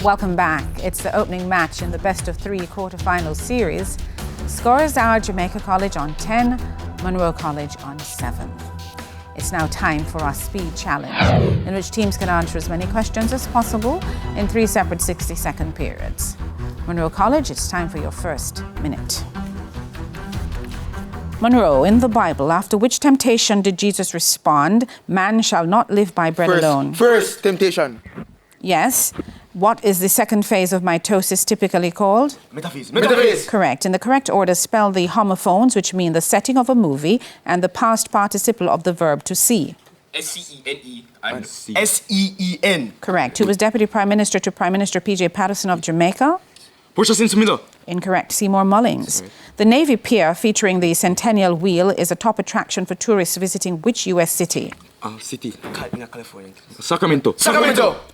Welcome back. It's the opening match in the best-of-3 quarterfinal series. Scores are Jamaica College on 10, Monroe College on 7. It's now time for our speed challenge, in which teams can answer as many questions as possible in 3 separate 60-second periods. Monroe College, it's time for your first minute. Monroe, in the Bible, after which temptation did Jesus respond, "Man shall not live by bread alone"? First temptation. Yes. What is the second phase of mitosis typically called? Metaphase. Correct. In the correct order, spell the homophones, which mean the setting of a movie, and the past participle of the verb to see. S-C-E-N-E and S-E-E-N. Correct. Who was Deputy Prime Minister to Prime Minister P.J. Patterson of Jamaica? Portia Miller. Incorrect. Seymour Mullings. The Navy Pier featuring the Centennial Wheel is a top attraction for tourists visiting which U.S. city? City. California. Sacramento.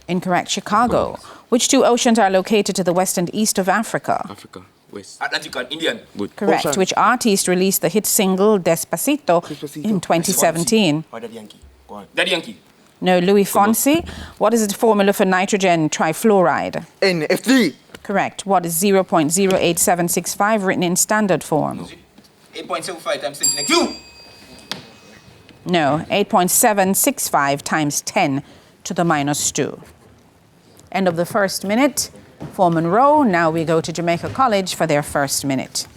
Incorrect. Chicago. Which 2 oceans are located to the west and east of Africa? Africa. West. Atlantic and Indian. Good. Correct. Ocean. Which artist released the hit single Despacito in 2017? Daddy Yankee. Go on. Daddy Yankee. No, Louis Fonsi. What is the formula for nitrogen trifluoride? NF3. Correct. What is 0.08765 written in standard form? 8.75 times 10 to the next 2. No, 8.765 times 10 to the minus 2. End of the first minute for Monroe. Now we go to Jamaica College for their first minute.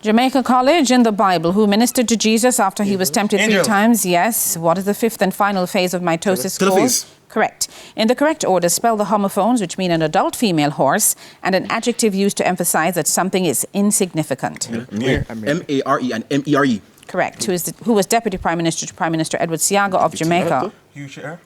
Jamaica College, in the Bible, who ministered to Jesus after he was tempted 3 times? Yes. What is the 5th and final phase of mitosis called? Correct. In the correct order, spell the homophones, which mean an adult female horse, and an adjective used to emphasize that something is insignificant. M-A-R-E and M-E-R-E. Correct. Who was Deputy Prime Minister to Prime Minister Edward Siaga of Jamaica?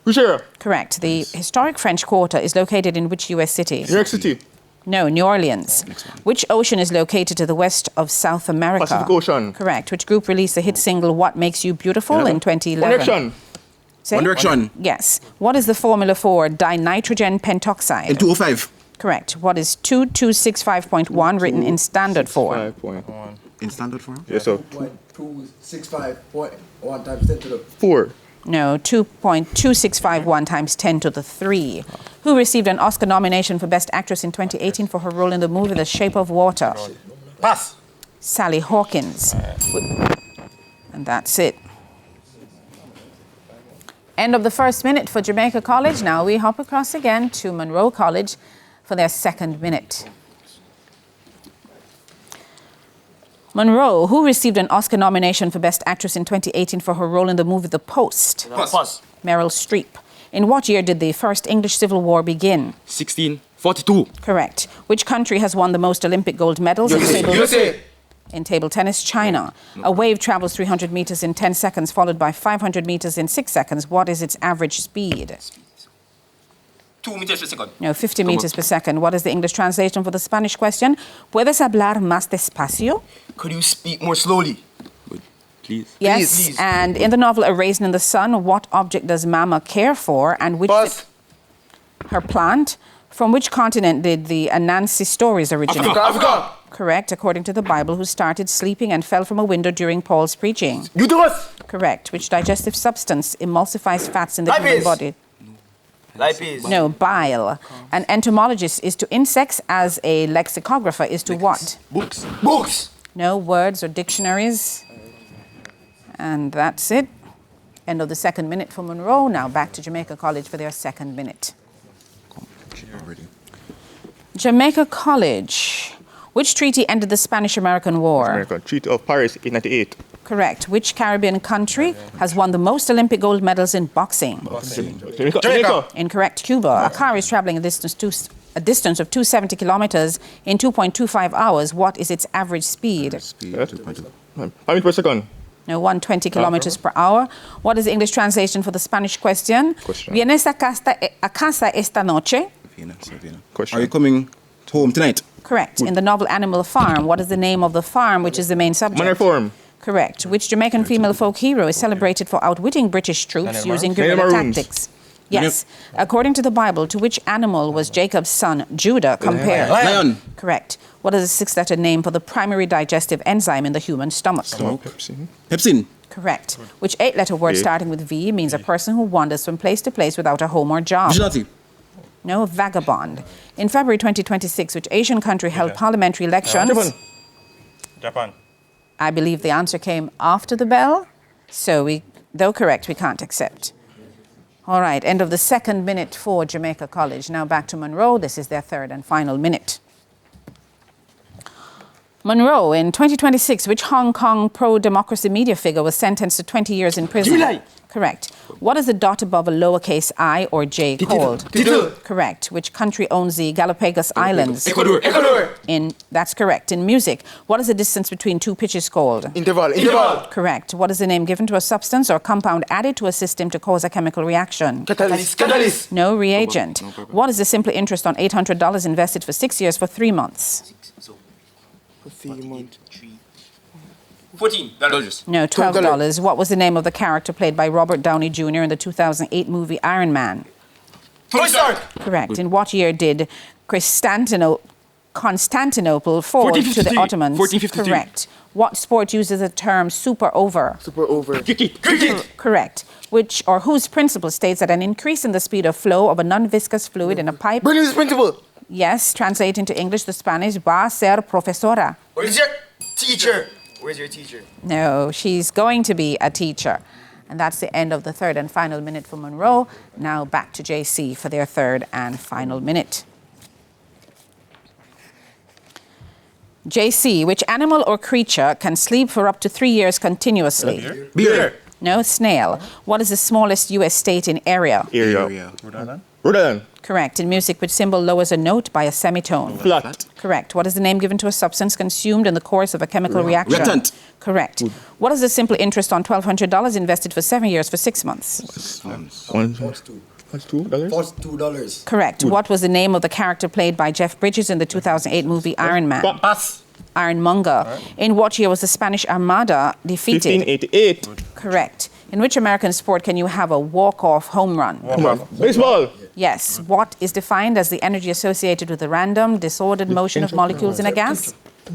Russia. Correct. The historic French Quarter is located in which U.S. city? New York City. No, New Orleans. Which ocean is located to the west of South America? Pacific Ocean. Correct. Which group released the hit single What Makes You Beautiful in 2011? One Direction. Say? One Direction. Yes. What is the formula for dinitrogen pentoxide? In 205. Correct. What is 2265.1 written in standard form? 5.1. In standard form? Yes, sir. 265.1 times 10 to the 4. No, 2.2651 times 10 to the 3. Who received an Oscar nomination for Best Actress in 2018 for her role in the movie The Shape of Water? Pass. Sally Hawkins. And that's it. End of the first minute for Jamaica College. Now we hop across again to Monroe College for their second minute. Monroe, who received an Oscar nomination for Best Actress in 2018 for her role in the movie The Post? Pass. Meryl Streep. In what year did the First English Civil War begin? 1642. Correct. Which country has won the most Olympic gold medals? USA. In table tennis, China. A wave travels 300 meters in 10 seconds, followed by 500 meters in 6 seconds. What is its average speed? 2 meters per second. No, 50 meters per second. What is the English translation for the Spanish question? ¿Puedes hablar más despacio? Could you speak more slowly? Please. Yes. Please. And in the novel A Raisin in the Sun, what object does Mama care for? And which Pass. her plant? From which continent did the Anansi stories originate? Africa. Correct, according to the Bible, who started sleeping and fell from a window during Paul's preaching? Uterus. Correct. Which digestive substance emulsifies fats in the human Lipase. body? Lipase. No, bile. An entomologist is to insects as a lexicographer is to what? Books. No, words or dictionaries. And that's it. End of the second minute for Monroe. Now back to Jamaica College for their second minute. Jamaica College. Which treaty ended the Spanish-American War? America. Treaty of Paris, 1898. Correct. Which Caribbean country has won the most Olympic gold medals in boxing? Jamaica. Incorrect. Cuba. A car is traveling a distance of 270 kilometers in 2.25 hours. What is its average speed? How many per second? No, 120 kilometers per hour. What is the English translation for the Spanish question? ¿Vienes a casa esta noche? Question. Are you coming home tonight? Correct. In the novel Animal Farm, what is the name of the farm which is the main subject? Manor Farm. Correct. Which Jamaican female folk hero is celebrated for outwitting British troops using guerrilla tactics? Yes. According to the Bible, to which animal was Jacob's son Judah compared? Lion. Correct. What is the 6-letter name for the primary digestive enzyme in the human stomach? Pepsin. Correct. Which 8-letter word starting with V means a person who wanders from place to place without a home or job? Vigilante. No, vagabond. In February 2026, which Asian country held parliamentary elections? Japan. I believe the answer came after the bell, so though correct, we can't accept. All right, end of the second minute for Jamaica College. Now back to Monroe. This is their third and final minute. Monroe, in 2026, which Hong Kong pro-democracy media figure was sentenced to 20 years in prison? July. Correct. What is the dot above a lowercase I or J called? Title. Correct. Which country owns the Galapagos Islands? Ecuador. That's correct. In music, what is the distance between two pitches called? Interval. Correct. What is the name given to a substance or compound added to a system to cause a chemical reaction? Catalyst. No reagent. What is the simple interest on $800 invested for 6 years for 3 months? $14. No, $12. What was the name of the character played by Robert Downey Jr. in the 2008 movie Iron Man? Tony Stark. Correct. In what year did Constantinople fall to the Ottomans? 1453. Correct. What sport uses the term super over? Cricket. Correct. Which or whose principle states that an increase in the speed of flow of a non-viscous fluid in a pipe? Bernoulli's principle. Yes, translate into English the Spanish va ser profesora. Where's your teacher? Where's your teacher? No, she's going to be a teacher. And that's the end of the third and final minute for Monroe. Now back to JC for their third and final minute. JC, which animal or creature can sleep for up to 3 years continuously? Beer. No, snail. What is the smallest U.S. state in area? Area. Rhode Island. Correct. In music, which symbol lowers a note by a semitone? Flat. Correct. What is the name given to a substance consumed in the course of a chemical reaction? Reactant. Correct. What is the simple interest on $1,200 invested for 7 years for 6 months? $2. Correct. What was the name of the character played by Jeff Bridges in the 2008 movie Iron Man? Pass. Ironmonger. In what year was the Spanish Armada defeated? 1588. Correct. In which American sport can you have a walk-off home run? Baseball. Yes. What is defined as the energy associated with the random, disordered motion of molecules in a gas?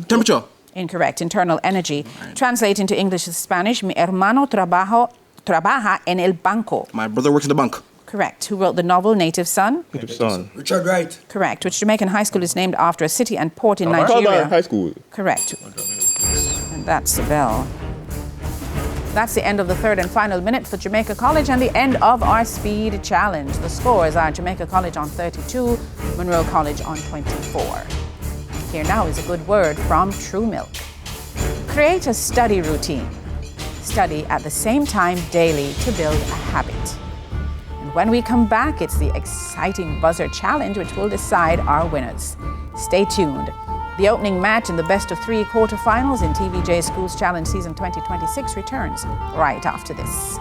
Temperature. Incorrect. Internal energy. Translate into English to Spanish. Mi hermano trabaja en el banco. My brother works in the bank. Correct. Who wrote the novel Native Son? Native Son. Richard Wright. Correct. Which Jamaican high school is named after a city and port in Nigeria? High School. Correct. And that's the bell. That's the end of the third and final minute for Jamaica College and the end of our speed challenge. The scores are Jamaica College on 32, Monroe College on 24. Here now is a good word from True Milk. Create a study routine. Study at the same time daily to build a habit. And when we come back, it's the exciting buzzer challenge which will decide our winners. Stay tuned. The opening match in the best of 3 quarterfinals in TVJ Schools Challenge Season 2026 returns right after this.